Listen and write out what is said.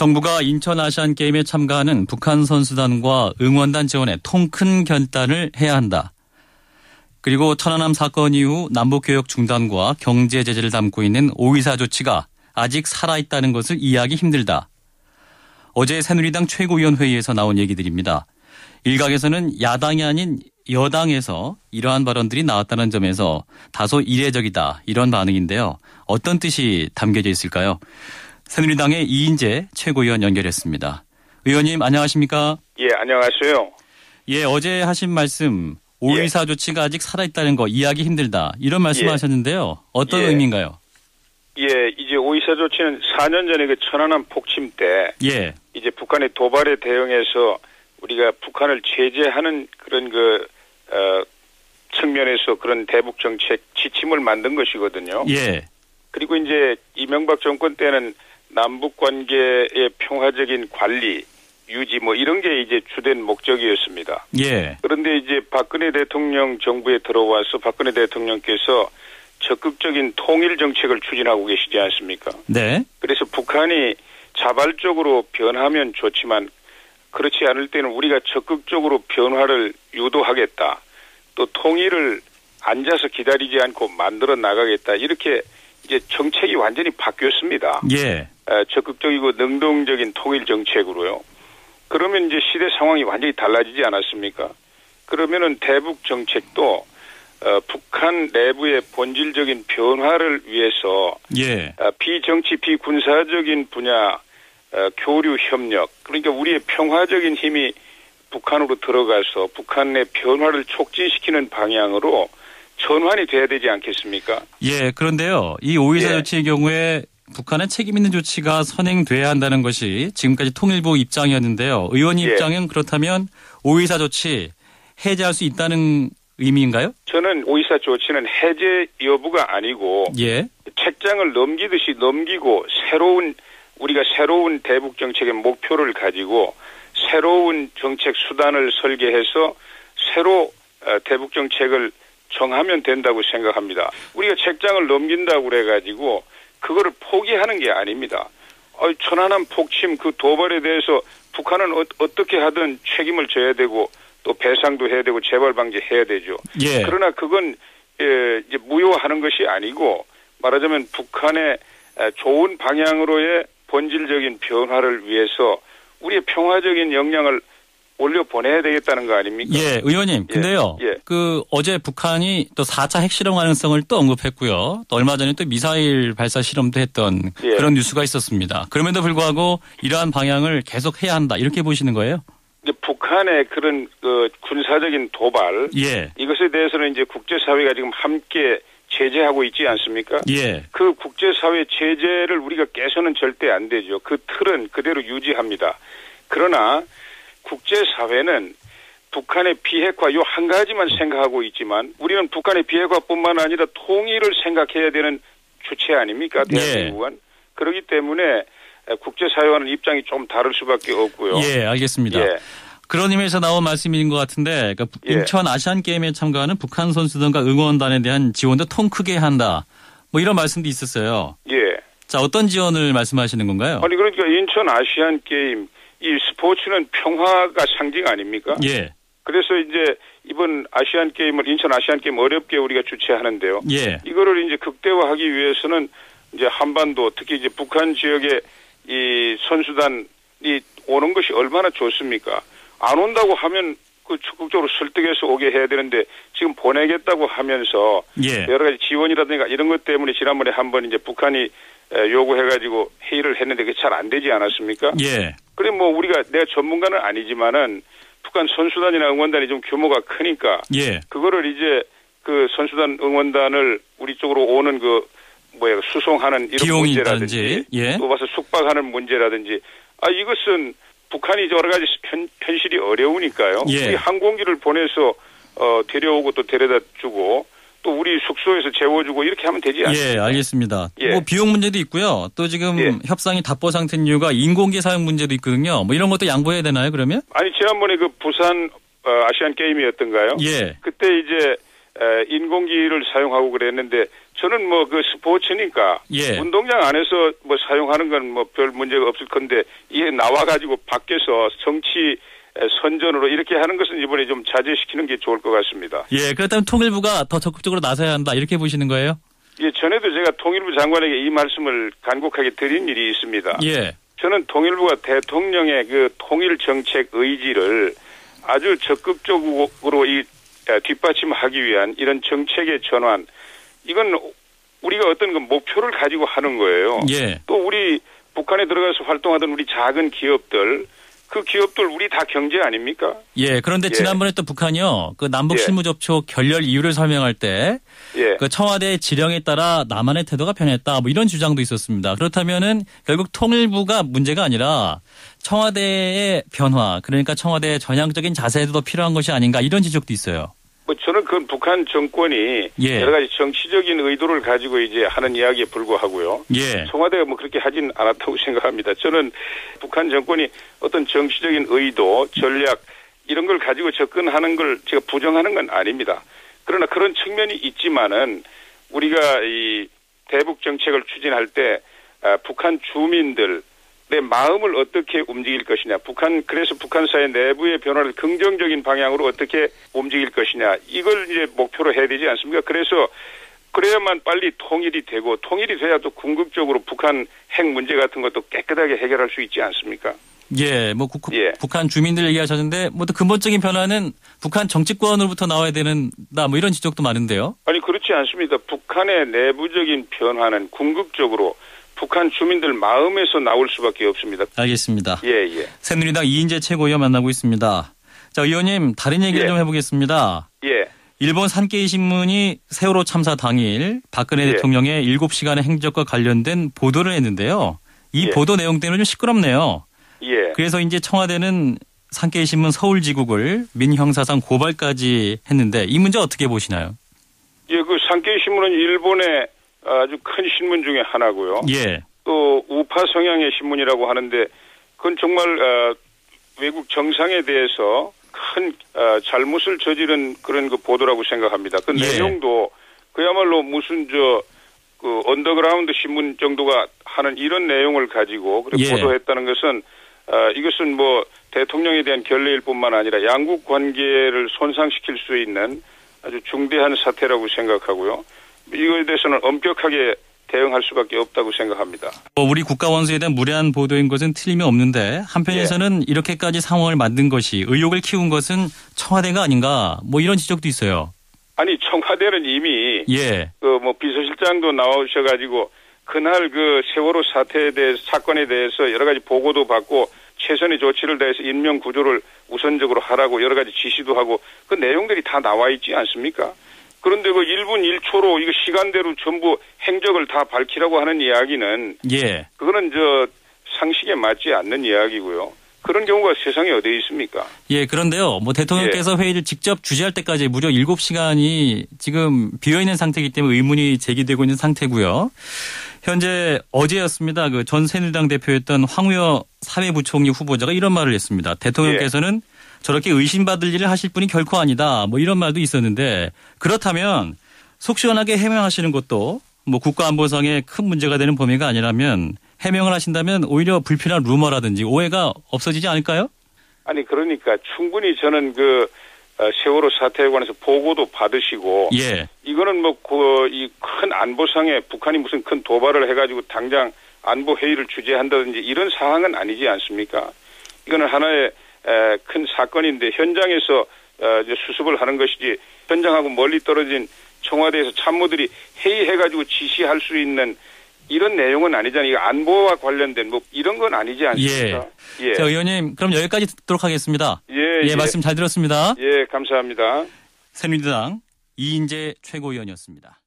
정부가 인천 아시안게임에 참가하는 북한 선수단과 응원단 지원에 통큰 결단을 해야 한다. 그리고 천안함 사건 이후 남북교역 중단과 경제 제재를 담고 있는 5.24 조치가 아직 살아있다는 것을 이해하기 힘들다. 어제 새누리당 최고위원회의에서 나온 얘기들입니다. 일각에서는 야당이 아닌 여당에서 이러한 발언들이 나왔다는 점에서 다소 이례적이다 이런 반응인데요. 어떤 뜻이 담겨져 있을까요? 새누리당의 이인재 최고위원 연결했습니다. 의원님 안녕하십니까? 예, 안녕하세요. 예, 어제 하신 말씀 5.24 조치가 아직 살아있다는 거 이해하기 힘들다 이런 말씀하셨는데요. 어떤 의미인가요? 예, 이제 5.24 조치는 4년 전에 그 천안함 폭침 때 이제 북한의 도발에 대응해서 우리가 북한을 제재하는 그런 측면에서 그런 대북 정책 지침을 만든 것이거든요. 예. 그리고 이제 이명박 정권 때는 남북 관계의 평화적인 관리, 유지 이런 게 이제 주된 목적이었습니다. 예. 그런데 이제 박근혜 대통령 정부에 들어와서 박근혜 대통령께서 적극적인 통일 정책을 추진하고 계시지 않습니까? 네. 그래서 북한이 자발적으로 변하면 좋지만 그렇지 않을 때는 우리가 적극적으로 변화를 유도하겠다. 또 통일을 앉아서 기다리지 않고 만들어 나가겠다. 이렇게 이제 정책이 완전히 바뀌었습니다. 예. 적극적이고 능동적인 통일 정책으로요. 그러면 이제 시대 상황이 완전히 달라지지 않았습니까? 그러면은 대북 정책도 북한 내부의 본질적인 변화를 위해서 비정치, 비군사적인 분야 교류 협력, 그러니까 우리의 평화적인 힘이 북한으로 들어가서 북한의 변화를 촉진시키는 방향으로 전환이 돼야 되지 않겠습니까? 예, 그런데요. 이 5.24 조치의 경우에 북한의 책임 있는 조치가 선행돼야 한다는 것이 지금까지 통일부 입장이었는데요. 의원님 입장은 그렇다면 5.24 조치 해제할 수 있다는 의미인가요? 저는 5.24 조치는 해제 여부가 아니고 책장을 넘기듯이 넘기고 우리가 새로운 대북 정책의 목표를 가지고 새로운 정책 수단을 설계해서 새로 대북 정책을 정하면 된다고 생각합니다. 우리가 책장을 넘긴다고 그래가지고 그거를 포기하는 게 아닙니다. 천안함 폭침 그 도발에 대해서 북한은 어떻게 하든 책임을 져야 되고 또 배상도 해야 되고 재발 방지해야 되죠. 그러나 그건 이제 무효하는 것이 아니고 말하자면 북한의 좋은 방향으로의 본질적인 변화를 위해서 우리의 평화적인 역량을 올려보내야 되겠다는 거 아닙니까? 예, 의원님. 근데요. 어제 북한이 또 4차 핵실험 가능성을 또 언급했고요. 또 얼마 전에 또 미사일 발사 실험도 했던 그런 뉴스가 있었습니다. 그럼에도 불구하고 이러한 방향을 계속 해야 한다. 이렇게 보시는 거예요? 북한의 그런 군사적인 도발 이것에 대해서는 이제 국제사회가 지금 함께 제재하고 있지 않습니까? 그 국제사회 제재를 우리가 깨서는 절대 안 되죠. 그 틀은 그대로 유지합니다. 그러나 국제사회는 북한의 비핵화 요 한 가지만 생각하고 있지만 우리는 북한의 비핵화뿐만 아니라 통일을 생각해야 되는 주체 아닙니까? 대한민국은. 그렇기 때문에 국제사회와는 입장이 좀 다를 수밖에 없고요. 예, 알겠습니다. 그런 의미에서 나온 말씀인 것 같은데 그러니까 인천 아시안게임에 참가하는 북한 선수단과 응원단에 대한 지원도 통 크게 한다. 이런 말씀도 있었어요. 자, 어떤 지원을 말씀하시는 건가요? 아니 그러니까 인천 아시안게임 이 스포츠는 평화가 상징 아닙니까? 그래서 이제 이번 아시안게임을 인천 아시안게임 어렵게 우리가 주최하는데요. 이거를 이제 극대화하기 위해서는 이제 한반도 특히 이제 북한 지역에 이 선수단이 오는 것이 얼마나 좋습니까? 안 온다고 하면 그 적극적으로 설득해서 오게 해야 되는데 지금 보내겠다고 하면서 여러 가지 지원이라든가 이런 것 때문에 지난번에 한번 이제 북한이 요구해가지고 회의를 했는데 그게 잘 안 되지 않았습니까? 그래 우리가 내가 전문가는 아니지만은 북한 선수단이나 응원단이 좀 규모가 크니까 그거를 이제 그 선수단 응원단을 우리 쪽으로 오는 수송하는 이런 문제라든지 또 와서 숙박하는 문제라든지 이것은 북한이 여러 가지 현실이 어려우니까요. 우리 항공기를 보내서 데려오고 또 데려다 주고 또 우리 숙소에서 재워주고 이렇게 하면 되지 않습니까? 알겠습니다. 비용 문제도 있고요. 또 지금 협상이 답보 상태인 이유가 인공기 사용 문제도 있거든요. 이런 것도 양보해야 되나요, 그러면? 아니 지난번에 그 부산 아시안 게임이었던가요? 그때 이제 인공기를 사용하고 그랬는데 저는 뭐 그 스포츠니까 운동장 안에서 뭐 사용하는 건 뭐 별 문제가 없을 건데 이게 나와가지고 밖에서 정치 선전으로 이렇게 하는 것은 이번에 좀 자제시키는 게 좋을 것 같습니다. 예, 그렇다면 통일부가 더 적극적으로 나서야 한다 이렇게 보시는 거예요? 예, 전에도 제가 통일부 장관에게 이 말씀을 간곡하게 드린 일이 있습니다. 예. 저는 통일부가 대통령의 그 통일 정책 의지를 아주 적극적으로 이 뒷받침하기 위한 이런 정책의 전환, 이건 우리가 어떤 그 목표를 가지고 하는 거예요. 예. 또 우리 북한에 들어가서 활동하던 우리 작은 기업들, 그 기업들 우리 다 경제 아닙니까? 예. 그런데 지난번에 또 북한이요, 그 남북 실무 접촉 결렬 이유를 설명할 때, 그 청와대 지령에 따라 남한의 태도가 변했다, 뭐 이런 주장도 있었습니다. 그렇다면은 결국 통일부가 문제가 아니라 청와대의 변화, 그러니까 청와대의 전향적인 자세도 더 필요한 것이 아닌가 이런 지적도 있어요. 뭐 저는 그 북한 정권이 여러 가지 정치적인 의도를 가지고 이제 하는 이야기에 불과하고요. 청와대가 뭐 그렇게 하진 않았다고 생각합니다. 저는 북한 정권이 어떤 정치적인 의도, 전략 이런 걸 가지고 접근하는 걸 제가 부정하는 건 아닙니다. 그러나 그런 측면이 있지만은 우리가 이 대북 정책을 추진할 때 북한 주민들 내 마음을 어떻게 움직일 것이냐. 그래서 북한 사회 내부의 변화를 긍정적인 방향으로 어떻게 움직일 것이냐. 이걸 이제 목표로 해야 되지 않습니까? 그래서 그래야만 빨리 통일이 되고 통일이 돼야 또 궁극적으로 북한 핵 문제 같은 것도 깨끗하게 해결할 수 있지 않습니까? 예, 뭐 북한 주민들 얘기하셨는데 뭐 또 근본적인 변화는 북한 정치권으로부터 나와야 된다 뭐 이런 지적도 많은데요. 아니 그렇지 않습니다. 북한의 내부적인 변화는 궁극적으로 북한 주민들 마음에서 나올 수밖에 없습니다. 알겠습니다. 예. 새누리당 이인재 최고위원 만나고 있습니다. 자, 의원님 다른 얘기를 좀 해보겠습니다. 일본 산케이 신문이 세월호 참사 당일 박근혜 대통령의 7시간의 행적과 관련된 보도를 했는데요. 이 보도 내용 때문에 좀 시끄럽네요. 그래서 이제 청와대는 산케이 신문 서울지국을 민형사상 고발까지 했는데 이 문제 어떻게 보시나요? 예, 그 산케이 신문은 일본의 아주 큰 신문 중에 하나고요. 또 우파 성향의 신문이라고 하는데 그건 정말 외국 정상에 대해서 큰 잘못을 저지른 그런 그 보도라고 생각합니다. 그 내용도 그야말로 무슨 그 언더그라운드 신문 정도가 하는 이런 내용을 가지고 그렇게 보도했다는 것은 이것은 뭐 대통령에 대한 결례일 뿐만 아니라 양국 관계를 손상시킬 수 있는 아주 중대한 사태라고 생각하고요. 이거에 대해서는 엄격하게 대응할 수밖에 없다고 생각합니다. 우리 국가원수에 대한 무례한 보도인 것은 틀림이 없는데 한편에서는 이렇게까지 상황을 만든 것이 의혹을 키운 것은 청와대가 아닌가 뭐 이런 지적도 있어요. 아니 청와대는 이미 그 뭐 비서실장도 나오셔가지고 그날 그 세월호 사건에 대해서 여러 가지 보고도 받고 최선의 조치를 다해서 인명 구조를 우선적으로 하라고 여러 가지 지시도 하고 그 내용들이 다 나와 있지 않습니까? 그런데 그 1분 1초로 이거 시간대로 전부 행적을 다 밝히라고 하는 이야기는 그거는 상식에 맞지 않는 이야기고요. 그런 경우가 세상에 어디에 있습니까? 그런데요. 뭐 대통령께서 회의를 직접 주재할 때까지 무려 7시간이 지금 비어있는 상태이기 때문에 의문이 제기되고 있는 상태고요. 현재 어제였습니다. 그 전 새누리당 대표였던 황우여 사회부총리 후보자가 이런 말을 했습니다. 대통령께서는 저렇게 의심받을 일을 하실 분이 결코 아니다. 뭐 이런 말도 있었는데 그렇다면 속 시원하게 해명하시는 것도 뭐 국가안보상에 큰 문제가 되는 범위가 아니라면 해명을 하신다면 오히려 불필요한 루머라든지 오해가 없어지지 않을까요? 아니 그러니까 충분히 저는 그 세월호 사태에 관해서 보고도 받으시고 이거는 뭐 이 큰 안보상에 북한이 무슨 큰 도발을 해가지고 당장 안보 회의를 주재한다든지 이런 상황은 아니지 않습니까? 이거는 하나의 큰 사건인데 현장에서 수습을 하는 것이지 현장하고 멀리 떨어진 청와대에서 참모들이 회의해가지고 지시할 수 있는 이런 내용은 아니잖아요. 이거 안보와 관련된 뭐 이런 건 아니지 않습니까? 자, 의원님 그럼 여기까지 듣도록 하겠습니다. 말씀 잘 들었습니다. 감사합니다. 새누리당 이인재 최고위원이었습니다.